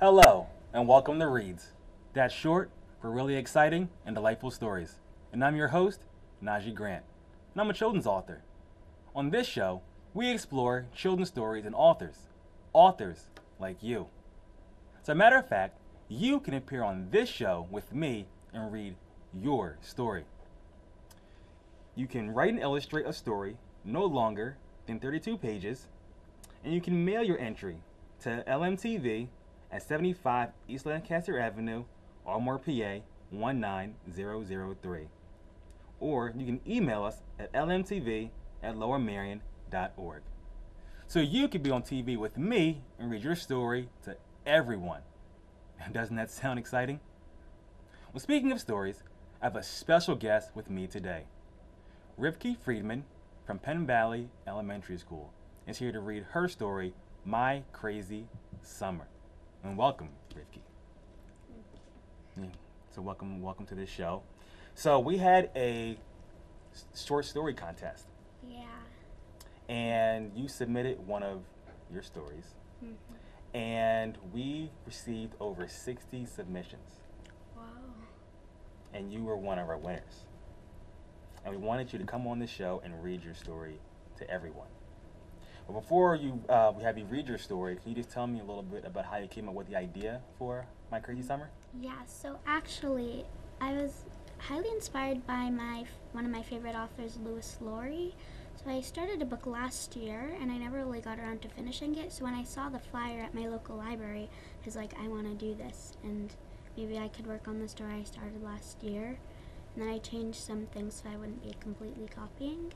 Hello, and welcome to Reads. That's short for really exciting and delightful stories. And I'm your host, Nahjee Grant, and I'm a children's author. On this show, we explore children's stories and authors like you. As a matter of fact, you can appear on this show with me and read your story. You can write and illustrate a story no longer than 32 pages, and you can mail your entry to LMTV at 75 East Lancaster Avenue, Almore, PA 19003. Or you can email us at lmtv@lowermarion.org. So you could be on TV with me and read your story to everyone. Doesn't that sound exciting? Well, speaking of stories, I have a special guest with me today. Rivky Friedman from Penn Valley Elementary School is here to read her story, My Crazy Summer. And welcome, Rivky. Yeah, so welcome to this show. So we had a short story contest. Yeah. And you submitted one of your stories. Mm-hmm. And we received over 60 submissions. Wow. And you were one of our winners. And we wanted you to come on the show and read your story to everyone. But before we have you read your story, can you just tell me a little bit about how you came up with the idea for My Crazy Summer? Yeah, so actually, I was highly inspired by one of my favorite authors, Lewis Laurie. So I started a book last year, and I never really got around to finishing it. So when I saw the flyer at my local library, I was like, I want to do this, and maybe I could work on the story I started last year. And then I changed some things so I wouldn't be completely copying.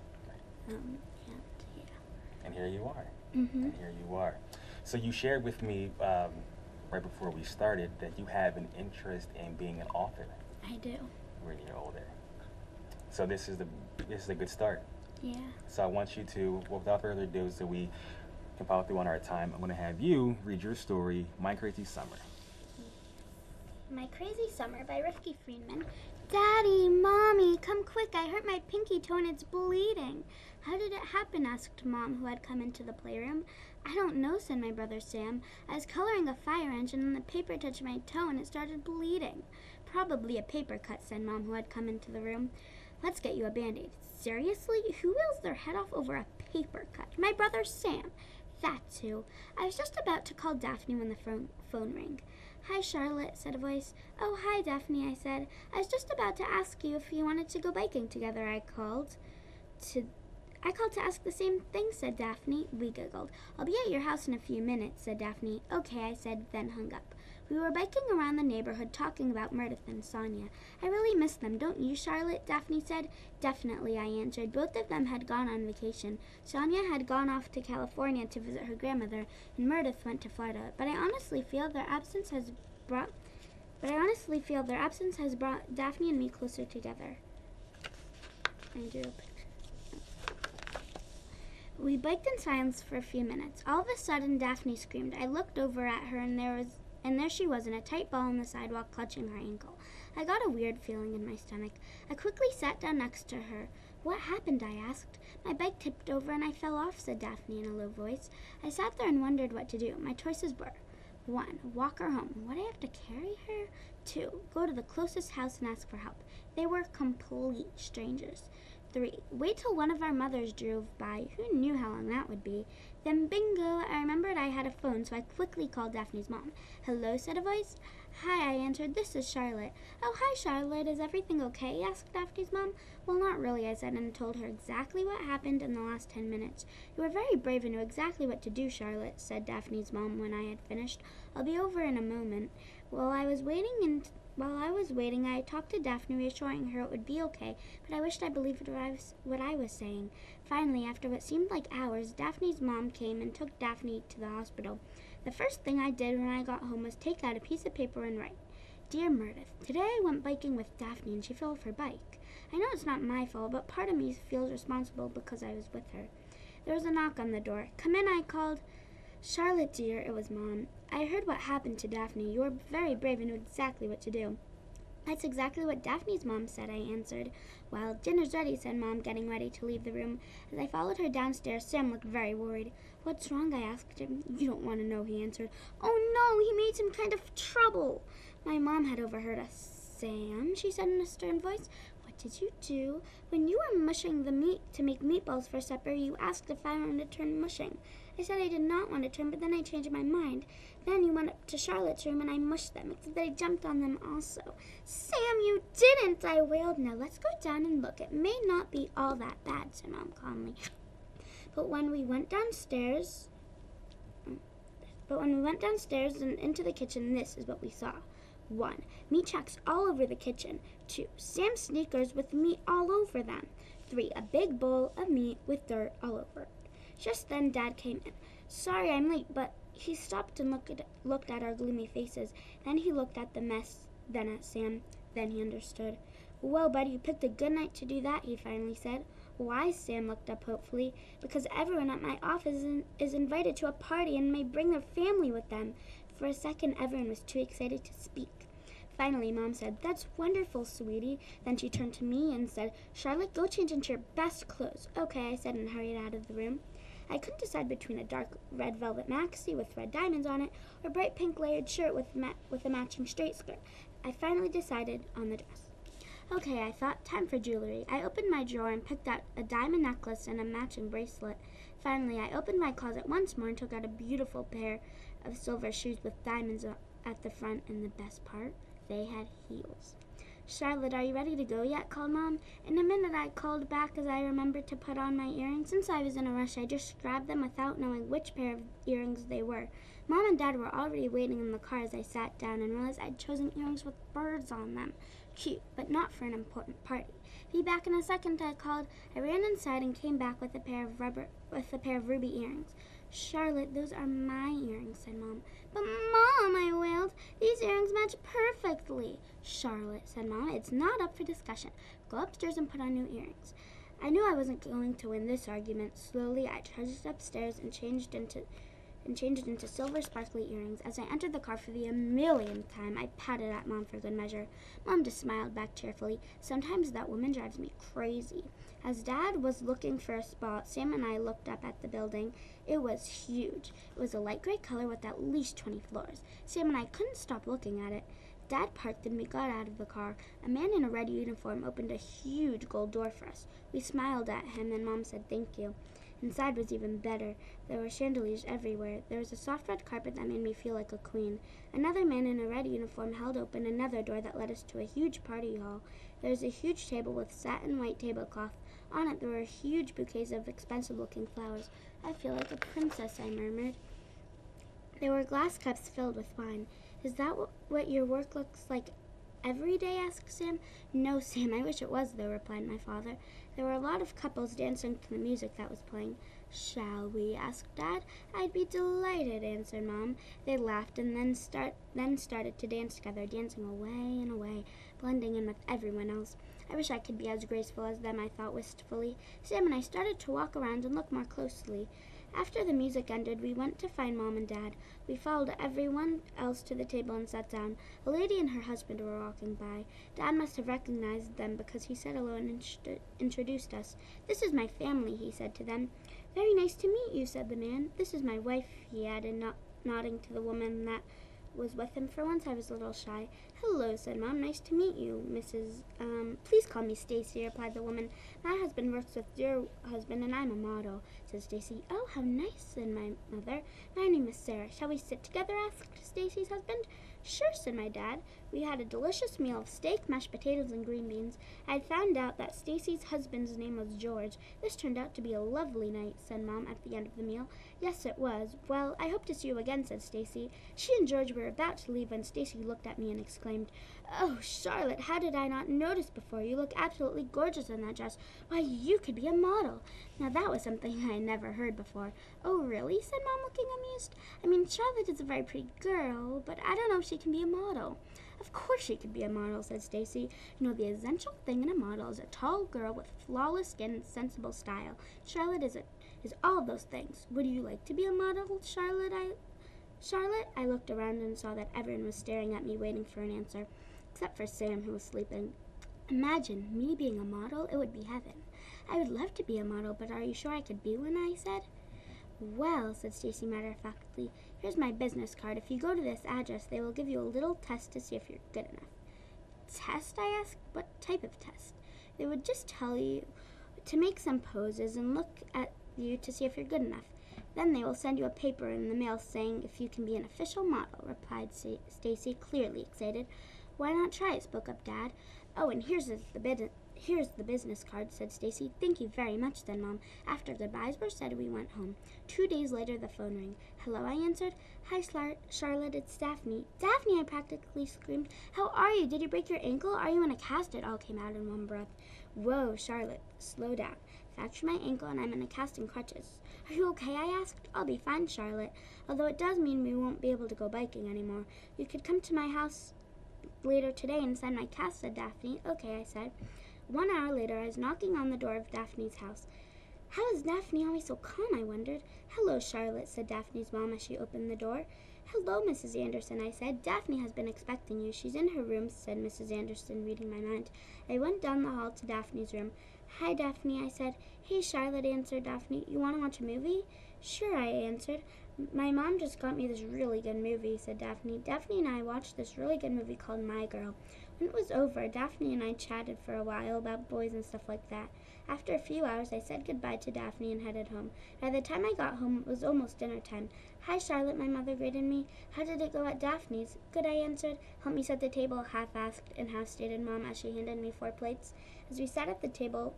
And here you are. Mm-hmm. And here you are. So you shared with me right before we started that you have an interest in being an author. I do. When you're older. So this is a good start. Yeah. So I want you to, without further ado, so we can follow through on our time, I'm going to have you read your story, My Crazy Summer. My Crazy Summer by Rivky Friedman. Daddy, Mommy, come quick, I hurt my pinky toe and it's bleeding. How did it happen? Asked Mom, who had come into the playroom. I don't know, said my brother Sam. I was coloring a fire engine and the paper touched my toe and it started bleeding. Probably a paper cut, said Mom, who had come into the room. Let's get you a Band-Aid. Seriously? Who wheels their head off over a paper cut? My brother Sam. That's who. I was just about to call Daphne when the phone rang. Hi, Charlotte, said a voice. Oh, hi, Daphne, I said. I was just about to ask you if you wanted to go biking together, I called to ask the same thing, said Daphne. We giggled. I'll be at your house in a few minutes, said Daphne. Okay, I said, then hung up. We were biking around the neighborhood talking about Meredith and Sonia. I really miss them, don't you, Charlotte? Daphne said. Definitely, I answered. Both of them had gone on vacation. Sonia had gone off to California to visit her grandmother, and Meredith went to Florida. But I honestly feel their absence has brought Daphne and me closer together. I drew a picture. We biked in silence for a few minutes. All of a sudden, Daphne screamed. I looked over at her, and there she was in a tight ball on the sidewalk, clutching her ankle. I got a weird feeling in my stomach. I quickly sat down next to her. What happened? I asked. My bike tipped over and I fell off, said Daphne in a low voice. I sat there and wondered what to do. My choices were 1. Walk her home. Would I have to carry her? 2. Go to the closest house and ask for help. They were complete strangers. 3. Wait till one of our mothers drove by. Who knew how long that would be? Then bingo, I remembered I had a phone, so I quickly called Daphne's mom. Hello, said a voice. Hi, I answered. This is Charlotte. Oh, hi, Charlotte. Is everything okay? Asked Daphne's mom. Well, not really, I said, and told her exactly what happened in the last 10 minutes. You were very brave and knew exactly what to do, Charlotte, said Daphne's mom when I had finished. I'll be over in a moment. While I was waiting, I talked to Daphne, reassuring her it would be okay, but I wished I believed what I was saying. Finally, after what seemed like hours, Daphne's mom came and took Daphne to the hospital. The first thing I did when I got home was take out a piece of paper and write, Dear Meredith, today I went biking with Daphne and she fell off her bike. I know it's not my fault, but part of me feels responsible because I was with her. There was a knock on the door. Come in, I called. Charlotte, dear, it was Mom. I heard what happened to Daphne. You were very brave and knew exactly what to do. That's exactly what Daphne's mom said, I answered. Well, dinner's ready, said Mom, getting ready to leave the room. As I followed her downstairs, Sam looked very worried. What's wrong? I asked him. You don't want to know, he answered. Oh no, he made some kind of trouble. My mom had overheard us. Sam, she said in a stern voice, what did you do? When you were mushing the meat to make meatballs for supper, you asked if I wanted to turn mushing. I said I did not want to turn, but then I changed my mind. Then you went up to Charlotte's room and I mushed them, except that I jumped on them also. Sam, you didn't, I wailed. Now let's go down and look. It may not be all that bad, said Mom calmly. But when we went downstairs and into the kitchen, this is what we saw. 1. Meat tracks all over the kitchen. 2. Sam's sneakers with meat all over them. 3. A big bowl of meat with dirt all over it. Just then Dad came in. Sorry I'm late, but he stopped and looked at our gloomy faces. Then he looked at the mess, then at Sam. Then he understood. Well, buddy, you picked a good night to do that, he finally said. Why? Sam looked up hopefully. Because everyone at my office is invited to a party and may bring their family with them. For a second, everyone was too excited to speak. Finally, Mom said, That's wonderful, sweetie. Then she turned to me and said, Charlotte, go change into your best clothes. Okay, I said and hurried out of the room. I couldn't decide between a dark red velvet maxi with red diamonds on it or a bright pink layered shirt with a matching straight skirt. I finally decided on the dress. Okay, I thought, time for jewelry. I opened my drawer and picked out a diamond necklace and a matching bracelet. Finally, I opened my closet once more and took out a beautiful pair of silver shoes with diamonds at the front, and the best part, they had heels. Charlotte, are you ready to go yet? Called Mom. In a minute, I called back as I remembered to put on my earrings. Since I was in a rush, I just grabbed them without knowing which pair of earrings they were. Mom and Dad were already waiting in the car as I sat down and realized I'd chosen earrings with birds on them. Cute, but not for an important party. Be back in a second, I called. I ran inside and came back with a pair of ruby earrings. Charlotte, those are my earrings, said Mom. But Mom, I wailed, these earrings match perfectly. Charlotte, said Mom, it's not up for discussion. Go upstairs and put on new earrings. I knew I wasn't going to win this argument. Slowly, I trudged upstairs and changed into silver sparkly earrings. As I entered the car for the millionth time, I patted at Mom for good measure. Mom just smiled back cheerfully. Sometimes that woman drives me crazy. As Dad was looking for a spot, Sam and I looked up at the building. It was huge. It was a light gray color with at least 20 floors. Sam and I couldn't stop looking at it. Dad parked and we got out of the car. A man in a red uniform opened a huge gold door for us. We smiled at him and Mom said thank you. Inside was even better. There were chandeliers everywhere. There was a soft red carpet that made me feel like a queen. Another man in a red uniform held open another door that led us to a huge party hall. There was a huge table with satin white tablecloth. On it there were huge bouquets of expensive-looking flowers. I feel like a princess, I murmured. There were glass cups filled with wine. Is that what your work looks like every day? Asked Sam. No, Sam, I wish it was, though, replied my father. There were a lot of couples dancing to the music that was playing. Shall we? Asked Dad. I'd be delighted, answered Mom. They laughed and then started to dance together, dancing away and away, blending in with everyone else. I wish I could be as graceful as them, I thought wistfully. Sam and I started to walk around and look more closely. After the music ended, we went to find Mom and Dad. We followed everyone else to the table and sat down. A lady and her husband were walking by. Dad must have recognized them because he said hello and introduced us. This is my family, he said to them. Very nice to meet you, said the man. This is my wife, he added, nodding to the woman that was with him. For once I was a little shy. Hello, said Mom. Nice to meet you, Mrs. Please call me Stacy, replied the woman. My husband works with your husband and I'm a model, said Stacy. Oh, how nice, said my mother. My name is Sarah. Shall we sit together? Asked Stacy's husband. Sure, said my dad. We had a delicious meal of steak, mashed potatoes, and green beans. I had found out that Stacy's husband's name was George. This turned out to be a lovely night, said Mom at the end of the meal. Yes, it was. Well, I hope to see you again, said Stacy. She and George were about to leave when Stacy looked at me and exclaimed, Oh, Charlotte, how did I not notice before? You look absolutely gorgeous in that dress. Why, you could be a model. Now, that was something I had never heard before. Oh, really? Said Mom, looking amused. I mean, Charlotte is a very pretty girl, but I don't know if she can be a model. Of course she could be a model, said Stacy. You know, the essential thing in a model is a tall girl with flawless skin and sensible style. Charlotte is all those things. Would you like to be a model, Charlotte? I looked around and saw that everyone was staring at me, waiting for an answer. except for Sam, who was sleeping. Imagine me being a model. It would be heaven. I would love to be a model, but are you sure I could be one? I said. Well, said Stacy matter-of-factly, here's my business card. If you go to this address, they will give you a little test to see if you're good enough. Test? I asked. What type of test? They would just tell you to make some poses and look at you to see if you're good enough. Then they will send you a paper in the mail saying if you can be an official model, replied Stacy, clearly excited. Why not try it? Spoke up Dad. Oh, and here's the business card, said Stacy. Thank you very much, then, Mom. After goodbyes were said, we went home. 2 days later, the phone rang. Hello, I answered. Hi, Charlotte, it's Daphne. Daphne, I practically screamed. How are you? Did you break your ankle? Are you in a cast? It all came out in one breath. Whoa, Charlotte, slow down. Fractured my ankle and I'm in a cast and crutches. Are you okay? I asked. I'll be fine, Charlotte. Although it does mean we won't be able to go biking anymore. You could come to my house later today and sign my cast, said Daphne. Okay, I said. 1 hour later, I was knocking on the door of Daphne's house. How is Daphne always so calm, I wondered. Hello, Charlotte, said Daphne's mom as she opened the door. Hello, Mrs. Anderson, I said. Daphne has been expecting you. She's in her room, said Mrs. Anderson, reading my mind. I went down the hall to Daphne's room. Hi, Daphne, I said. Hey, Charlotte, answered Daphne. You want to watch a movie? Sure, I answered. My mom just got me this really good movie, said Daphne. Daphne and I watched this really good movie called My Girl. When it was over, Daphne and I chatted for a while about boys and stuff like that. After a few hours, I said goodbye to Daphne and headed home. By the time I got home, it was almost dinner time. Hi, Charlotte, my mother greeted me. How did it go at Daphne's? Good, I answered. Help me set the table, half-asked and half-stated Mom as she handed me 4 plates. As we sat at the table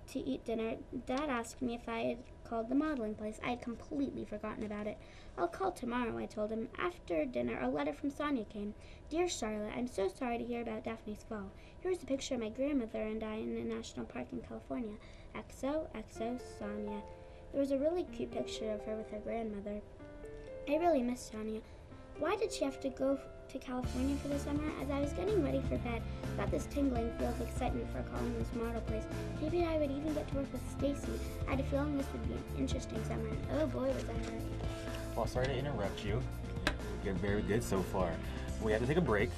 to eat dinner, Dad asked me if I had called the modeling place. I had completely forgotten about it. I'll call tomorrow, I told him. After dinner, a letter from Sonia came. Dear Charlotte, I'm so sorry to hear about Daphne's fall. Here's a picture of my grandmother and I in a national park in California. XOXO Sonia. There was a really cute picture of her with her grandmother. I really miss Sonia. Why did she have to go to California for the summer? As I was getting ready for bed, I got this tingling feel of excitement for calling this model place. Maybe I would even get to work with Stacy. I had a feeling this would be an interesting summer, and oh boy, was I ready. Well, sorry to interrupt you. You're very good so far. We have to take a break,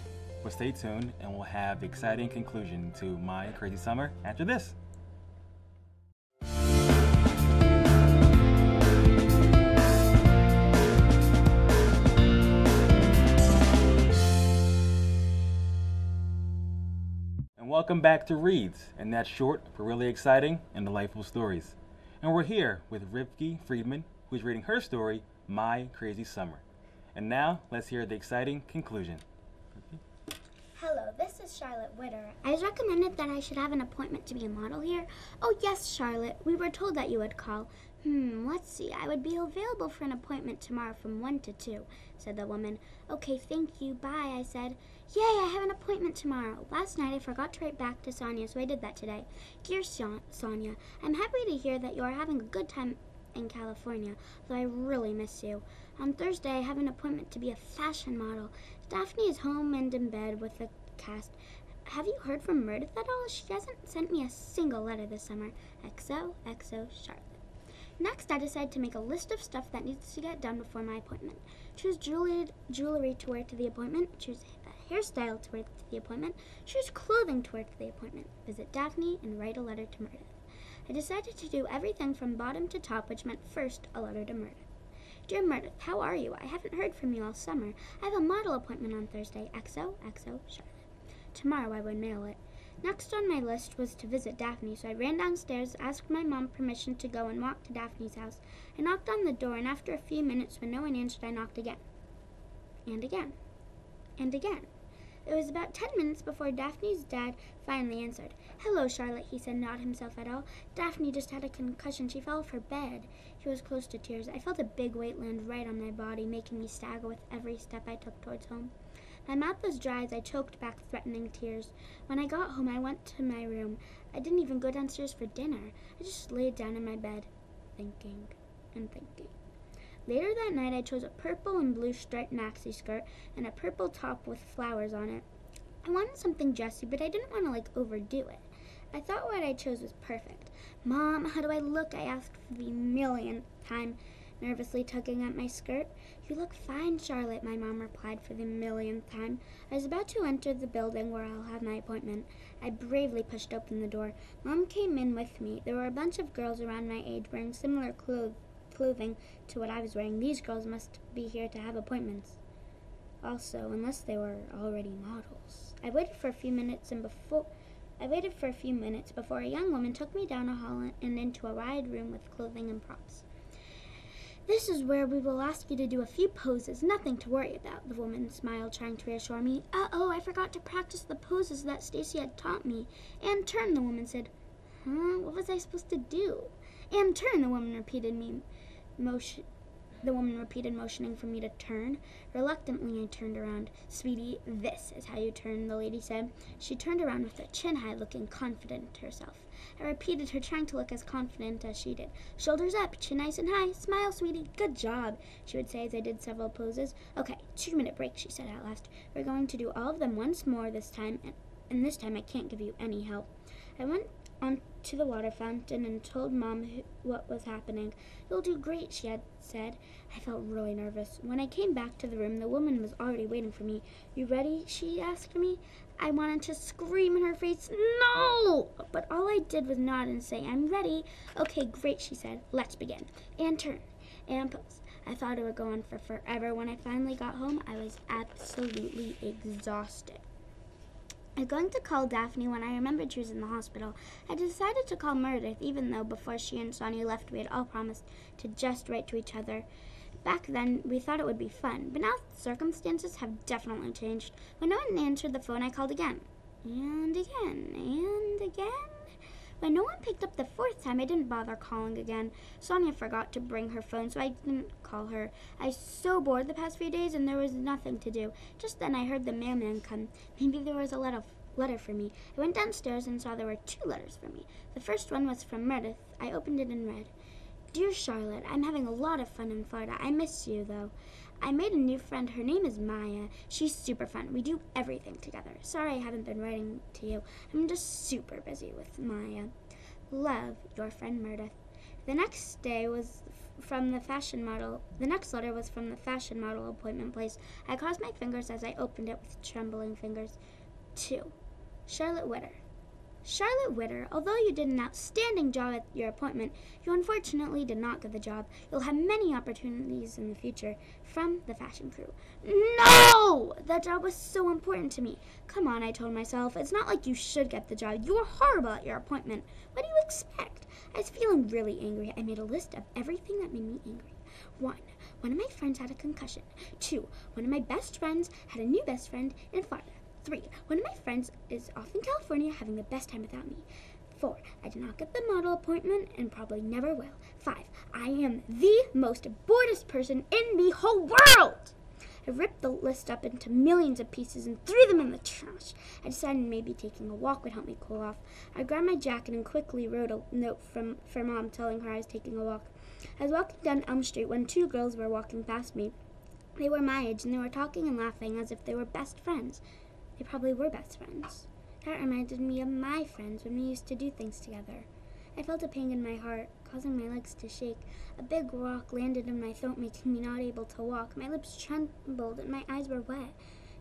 but stay tuned and we'll have the exciting conclusion to My Crazy Summer after this. And welcome back to Reads, and that's short for really exciting and delightful stories. And we're here with Rivky Friedman, who's reading her story, My Crazy Summer. And now, let's hear the exciting conclusion. Hello, this is Charlotte Witter. I was recommended that I should have an appointment to be a model here. Oh, yes, Charlotte. We were told that you would call. Let's see. I would be available for an appointment tomorrow from 1 to 2, said the woman. Okay, thank you. Bye, I said. Yay, I have an appointment tomorrow. Last night I forgot to write back to Sonia, so I did that today. Dear Sonia, I'm happy to hear that you are having a good time in California, though I really miss you. On Thursday, I have an appointment to be a fashion model. Daphne is home and in bed with the cast. Have you heard from Meredith at all? She hasn't sent me a single letter this summer. XOXO Charlotte. Next, I decided to make a list of stuff that needs to get done before my appointment. Choose jewelry to wear to the appointment. Choose a hairstyle to wear to the appointment. Choose clothing to wear to the appointment. Visit Daphne and write a letter to Meredith. I decided to do everything from bottom to top, which meant first a letter to Meredith. Dear Meredith, how are you? I haven't heard from you all summer. I have a model appointment on Thursday. XOXO Charlotte. Tomorrow I would mail it. Next on my list was to visit Daphne, so I ran downstairs, asked my mom permission to go and walk to Daphne's house. I knocked on the door, and after a few minutes, when no one answered, I knocked again. And again. And again. It was about 10 minutes before Daphne's dad finally answered. Hello, Charlotte, he said, not himself at all. Daphne just had a concussion. She fell off her bed. He was close to tears. I felt a big weight land right on my body, making me stagger with every step I took towards home. My mouth was dry as I choked back threatening tears. When I got home, I went to my room. I didn't even go downstairs for dinner. I just laid down in my bed, thinking and thinking. Later that night, I chose a purple and blue striped maxi skirt and a purple top with flowers on it. I wanted something dressy, but I didn't want to, overdo it. I thought what I chose was perfect. Mom, how do I look? I asked for the millionth time. nervously tugging at my skirt. "You look fine, Charlotte," my mom replied for the millionth time. I was about to enter the building where I'll have my appointment. I bravely pushed open the door. Mom came in with me. There were a bunch of girls around my age wearing similar clothing to what I was wearing. These girls must be here to have appointments. Also, unless they were already models. I waited for a few minutes before a young woman took me down a hall and into a wide room with clothing and props. "This is where we will ask you to do a few poses. Nothing to worry about," the woman smiled, trying to reassure me. "Uh-oh, I forgot to practice the poses that Stacy had taught me." "And turn," the woman said. "Huh? What was I supposed to do?" "And turn," the woman repeated, motioning for me to turn. Reluctantly, I turned around. "Sweetie, this is how you turn," the lady said. She turned around with her chin high, looking confident herself. I repeated her, trying to look as confident as she did. "Shoulders up, chin nice and high. Smile, sweetie. Good job," she would say as I did several poses. "Okay, 2-minute break," she said at last. "We're going to do all of them once more this time, and this time I can't give you any help." I went on to the water fountain and told Mom what was happening. "You'll do great," she had said. I felt really nervous. When I came back to the room, the woman was already waiting for me. "You ready?" she asked me. I wanted to scream in her face, "No!" But all I did was nod and say, "I'm ready." "Okay, great," she said. "Let's begin. And turn. And pose." I thought it would go on for forever. When I finally got home, I was absolutely exhausted. I was going to call Daphne when I remembered she was in the hospital. I decided to call Meredith, even though before she and Sonia left, we had all promised to just write to each other. Back then, we thought it would be fun, but now circumstances have definitely changed. When no one answered the phone, I called again, and again, and again. When no one picked up the fourth time, I didn't bother calling again. Sonia forgot to bring her phone, so I didn't call her. I was so bored the past few days, and there was nothing to do. Just then, I heard the mailman come. Maybe there was a letter for me. I went downstairs and saw there were 2 letters for me. The first one was from Meredith. I opened it and read, "Dear Charlotte, I'm having a lot of fun in Florida. I miss you, though. I made a new friend. Her name is Maya. She's super fun. We do everything together. Sorry I haven't been writing to you. I'm just super busy with Maya. Love, your friend Meredith." The next letter was from the fashion model appointment place. I crossed my fingers as I opened it with trembling fingers. 2. Charlotte Witter. "Charlotte Witter, although you did an outstanding job at your appointment, you unfortunately did not get the job. You'll have many opportunities in the future. From the fashion crew." No! That job was so important to me. "Come on," I told myself. "It's not like you should get the job. You were horrible at your appointment. What do you expect?" I was feeling really angry. I made a list of everything that made me angry. 1. One of my friends had a concussion. 2. One of my best friends had a new best friend in Florida. 3. One of my friends is off in California having the best time without me. 4. I did not get the model appointment and probably never will. 5. I am the most boredest person in the whole world. I ripped the list up into millions of pieces and threw them in the trash. I decided maybe taking a walk would help me cool off. I grabbed my jacket and quickly wrote a note for Mom telling her I was taking a walk. I was walking down Elm Street when 2 girls were walking past me. They were my age and they were talking and laughing as if they were best friends. They probably were best friends. That reminded me of my friends when we used to do things together. I felt a pang in my heart, causing my legs to shake. A big rock landed in my throat, making me not able to walk. My lips trembled and my eyes were wet.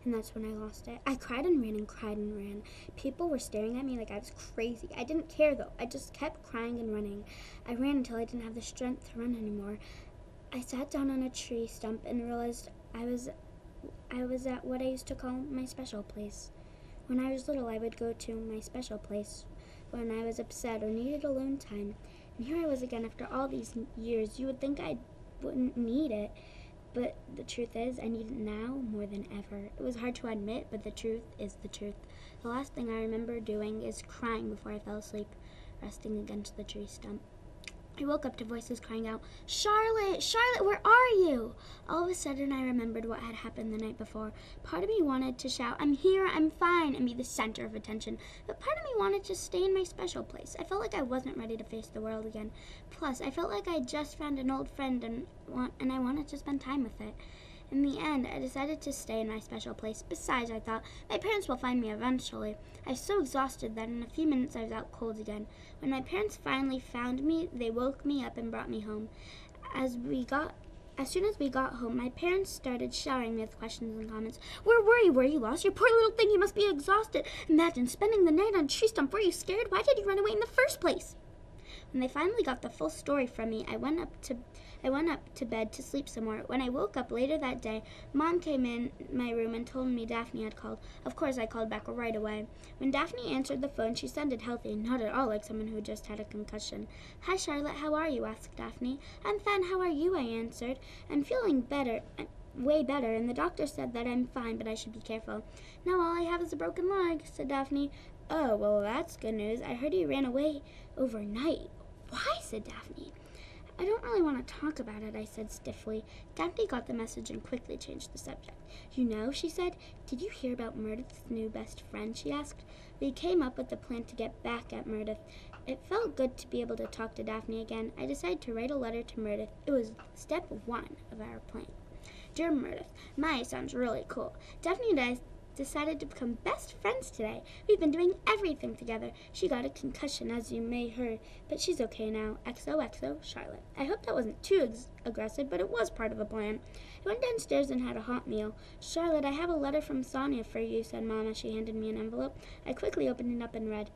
And that's when I lost it. I cried and ran and cried and ran. People were staring at me like I was crazy. I didn't care, though. I just kept crying and running. I ran until I didn't have the strength to run anymore. I sat down on a tree stump and realized I was at what I used to call my special place. When I was little, I would go to my special place when I was upset or needed alone time. And here I was again after all these years. You would think I wouldn't need it, but the truth is, I need it now more than ever. It was hard to admit, but the truth is the truth. The last thing I remember doing is crying before I fell asleep, resting against the tree stump. I woke up to voices crying out, "Charlotte! Charlotte, where are you?" All of a sudden, I remembered what had happened the night before. Part of me wanted to shout, "I'm here, I'm fine," and be the center of attention. But part of me wanted to stay in my special place. I felt like I wasn't ready to face the world again. Plus, I felt like I just found an old friend and I wanted to spend time with it. In the end, I decided to stay in my special place. Besides, I thought, my parents will find me eventually. I was so exhausted that in a few minutes I was out cold again. When my parents finally found me, they woke me up and brought me home. As soon as we got home, my parents started showering me with questions and comments. Where were you? Were you lost? You poor little thing, you must be exhausted. Imagine spending the night on a tree stump. Were you scared? Why did you run away in the first place? When they finally got the full story from me, I went up to bed to sleep some more. When I woke up later that day, Mom came in my room and told me Daphne had called. Of course, I called back right away. When Daphne answered the phone, she sounded healthy, not at all like someone who just had a concussion. Hi, Charlotte, how are you? Asked Daphne. I'm fine, how are you? I answered. I'm feeling better. Way better, and the doctor said that I'm fine, but I should be careful. Now all I have is a broken leg, said Daphne. Oh, well, that's good news. I heard you ran away overnight. Why? Said Daphne. I don't really want to talk about it, I said stiffly. Daphne got the message and quickly changed the subject. You know, she said, did you hear about Meredith's new best friend, she asked. We came up with a plan to get back at Meredith. It felt good to be able to talk to Daphne again. I decided to write a letter to Meredith. It was step 1 of our plan. Dear Meredith, Maya sounds really cool. Daphne and I decided to become best friends today. We've been doing everything together. She got a concussion, as you may heard, but she's okay now. XOXO, Charlotte. I hope that wasn't too aggressive, but it was part of the plan. I went downstairs and had a hot meal. Charlotte, I have a letter from Sonia for you, said Mom as she handed me an envelope. I quickly opened it up and read,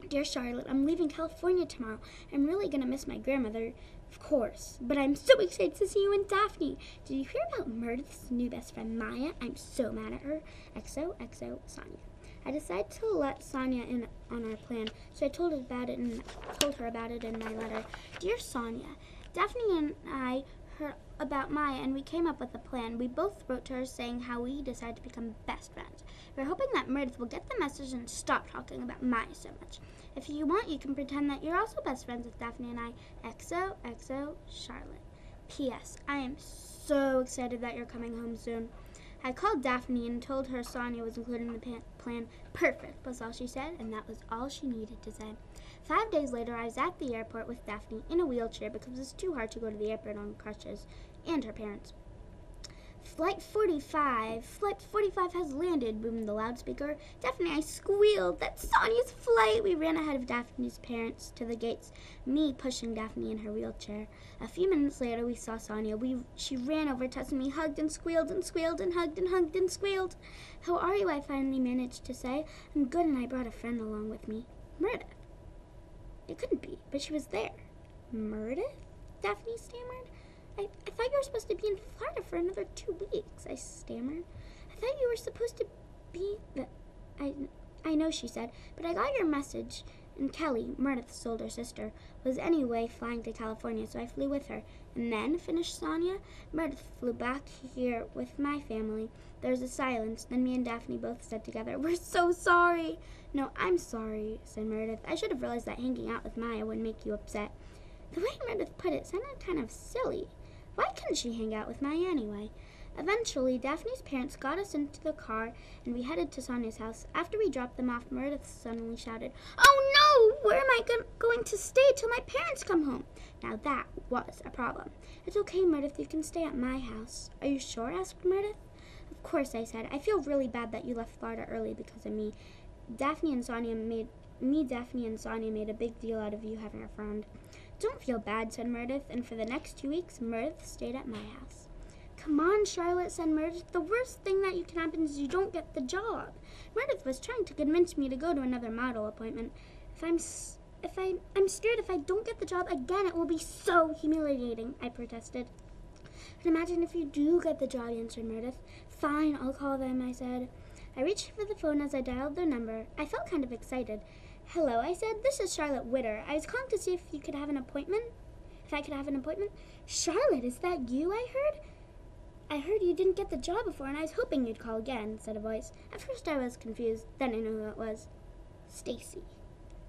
Dear Charlotte, I'm leaving California tomorrow. I'm really going to miss my grandmother, of course, but I'm so excited to see you and Daphne. Did you hear about Meredith's new best friend, Maya? I'm so mad at her. XOXO, Sonia. I decided to let Sonia in on our plan, so I told her about it in my letter. Dear Sonia, Daphne and I heard about Maya, and we came up with a plan. We both wrote to her saying how we decided to become best friends. We're hoping that Meredith will get the message and stop talking about Maya so much. If you want, you can pretend that you're also best friends with Daphne and I. XOXO, Charlotte. P.S. I am so excited that you're coming home soon. I called Daphne and told her Sonia was included in the plan. Perfect, was all she said, and that was all she needed to say. 5 days later, I was at the airport with Daphne in a wheelchair because it's too hard to go to the airport on crutches, and her parents. Flight 45 has landed, boomed the loudspeaker. Daphne and I squealed. That's Sonia's flight. We ran ahead of Daphne's parents to the gates, me pushing Daphne in her wheelchair. A few minutes later, we saw Sonia. She ran over to us and we hugged and squealed and squealed and hugged and hugged and squealed. How are you? I finally managed to say. I'm good, and I brought a friend along with me. Meredith. It couldn't be, but she was there. Meredith? Daphne stammered. I thought you were supposed to be in Florida for another 2 weeks, I stammered. I thought you were supposed to be... I know, she said, but I got your message. And Kelly, Meredith's older sister, was anyway flying to California, so I flew with her. And then, finished Sonia, Meredith flew back here with my family. There was a silence. Then me and Daphne both said together, We're so sorry. No, I'm sorry, said Meredith. I should have realized that hanging out with Maya would make you upset. The way Meredith put it sounded kind of silly. Why couldn't she hang out with Maya anyway? Eventually, Daphne's parents got us into the car, and we headed to Sonia's house. After we dropped them off, Meredith suddenly shouted, Oh no! Where am I going to stay till my parents come home? Now that was a problem. It's okay, Meredith, you can stay at my house. Are you sure? Asked Meredith. Of course, I said. I feel really bad that you left Florida early because of me. Daphne and Sonia made a big deal out of you having a friend. Don't feel bad, said Meredith, and for the next 2 weeks, Meredith stayed at my house. Come on, Charlotte, said Meredith. The worst thing that can happen is you don't get the job. Meredith was trying to convince me to go to another model appointment. I'm scared if I don't get the job again, it will be so humiliating, I protested. But imagine if you do get the job, answered Meredith. Fine, I'll call them, I said. I reached for the phone as I dialed their number. I felt kind of excited. Hello, I said. This is Charlotte Witter. I was calling to see if I could have an appointment. Charlotte, is that you, I heard? I heard you didn't get the job before, and I was hoping you'd call again, said a voice. At first I was confused, then I knew who it was. Stacy,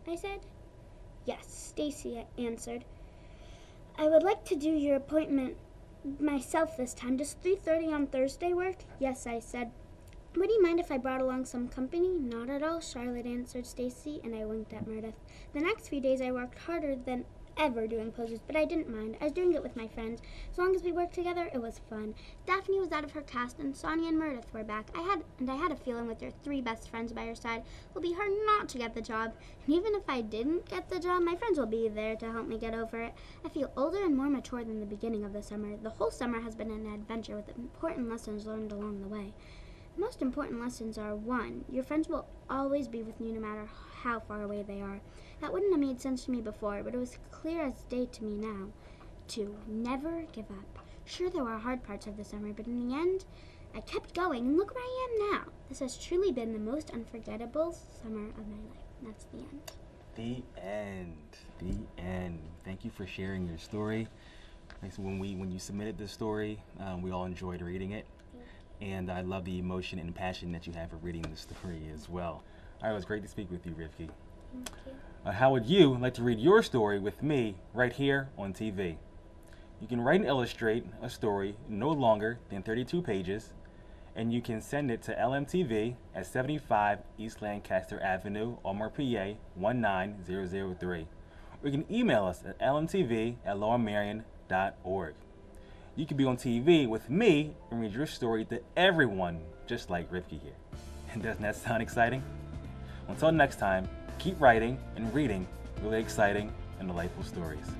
I said. Yes, Stacy answered. I would like to do your appointment myself this time. Does 3:30 on Thursday work? Yes, I said. Would you mind if I brought along some company? Not at all, Charlotte answered Stacy, and I winked at Meredith. The next few days I worked harder than ever doing poses, but I didn't mind. I was doing it with my friends. As long as we worked together, it was fun. Daphne was out of her cast, and Sonia and Meredith were back. I had a feeling with her 3 best friends by her side, it will be hard not to get the job. And even if I didn't get the job, my friends will be there to help me get over it. I feel older and more mature than the beginning of the summer. The whole summer has been an adventure with important lessons learned along the way. The most important lessons are: 1, your friends will always be with you no matter how far away they are. That wouldn't have made sense to me before, but it was clear as day to me now. 2, never give up. Sure, there were hard parts of the summer, but in the end, I kept going, and look where I am now. This has truly been the most unforgettable summer of my life. That's the end. The end. The end. Thank you for sharing your story. When you submitted this story, we all enjoyed reading it. And I love the emotion and passion that you have for reading the story as well. All right, it was great to speak with you, Rivky. Thank you. How would you like to read your story with me right here on TV? You can write and illustrate a story no longer than 32 pages, and you can send it to LMTV at 75 East Lancaster Avenue, Ulmer, PA 19003. Or you can email us at lmtv@lowermerion.org. You can be on TV with me and read your story to everyone, just like Rivky here. And doesn't that sound exciting? Until next time, keep writing and reading really exciting and delightful stories.